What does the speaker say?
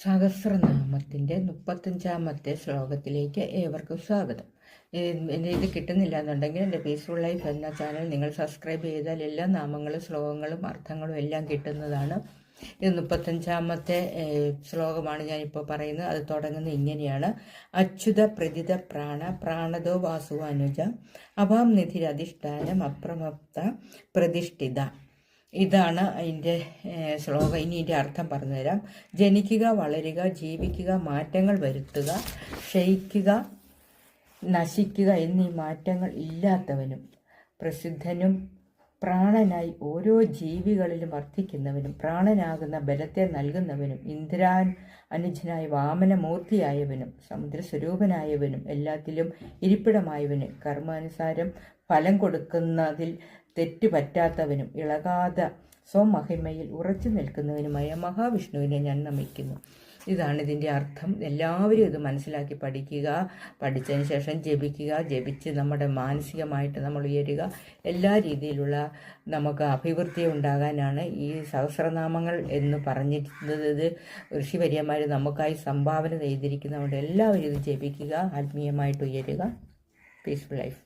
സഹസ്രനാമത്തിൻ്റെ 35-ാമത്തെ ശ്ലോകത്തിലേക്ക് ഏവർക്കും സ്വാഗതം. ഇത് കിട്ടുന്നില്ല എന്നുണ്ടെങ്കിൽ എൻ്റെ പീസ്ഫുൾ ലൈഫ് എന്ന ചാനൽ നിങ്ങൾ സബ്സ്ക്രൈബ് ചെയ്താൽ എല്ലാ നാമങ്ങളും ശ്ലോകങ്ങളും അർത്ഥങ്ങളും എല്ലാം കിട്ടുന്നതാണ്. ഇത് 35-ാമത്തെ ശ്ലോകമാണ് ഞാനിപ്പോൾ പറയുന്നത്. അത് തുടങ്ങുന്നത് ഇങ്ങനെയാണ്: അച്യുത പ്രതിത പ്രാണദോ വാസുവ അനുജ അഭാം നിധിരധിഷ്ഠാനം അപ്രമപ്ത പ്രതിഷ്ഠിത. ഇതാണ് അതിൻ്റെ ശ്ലോകം. ഇനി ഇതിൻ്റെ അർത്ഥം പറഞ്ഞുതരാം. ജനിക്കുക, വളരുക, ജീവിക്കുക, മാറ്റങ്ങൾ വരുത്തുക, ക്ഷയിക്കുക, നശിക്കുക എന്നീ മാറ്റങ്ങൾ ഇല്ലാത്തവനും പ്രസിദ്ധനും പ്രാണനായി ഓരോ ജീവികളിലും വർദ്ധിക്കുന്നവനും പ്രാണനാകുന്ന ബലത്തെ നൽകുന്നവനും ഇന്ദ്രാൻ അനുജനായി വാമനമൂർത്തിയായവനും സമുദ്രസ്വരൂപനായവനും എല്ലാത്തിലും ഇരിപ്പിടമായവനും കർമാനുസാരം ഫലം കൊടുക്കുന്നതിൽ തെറ്റുപറ്റാത്തവനും ഇളകാതെ സ്വമഹിമയിൽ ഉറച്ചു നിൽക്കുന്നവനുമായ മഹാവിഷ്ണുവിനെ ഞാൻ നമിക്കുന്നു. ഇതാണ് ഇതിൻ്റെ അർത്ഥം. എല്ലാവരും ഇത് മനസ്സിലാക്കി പഠിക്കുക. പഠിച്ചതിന് ശേഷം ജപിച്ച് നമ്മുടെ മാനസികമായിട്ട് നമ്മൾ ഉയരുക. എല്ലാ രീതിയിലുള്ള നമുക്ക് അഭിവൃദ്ധി ഉണ്ടാകാനാണ് ഈ സഹസ്രനാമങ്ങൾ എന്ന് പറഞ്ഞിരുന്നത്. ഇത് ഋഷിവര്യന്മാർ നമുക്കായി സംഭാവന ചെയ്തിരിക്കുന്നതുകൊണ്ട് എല്ലാവരും ഇത് ജപിക്കുക, ആത്മീയമായിട്ട് ഉയരുക. Peaceful life.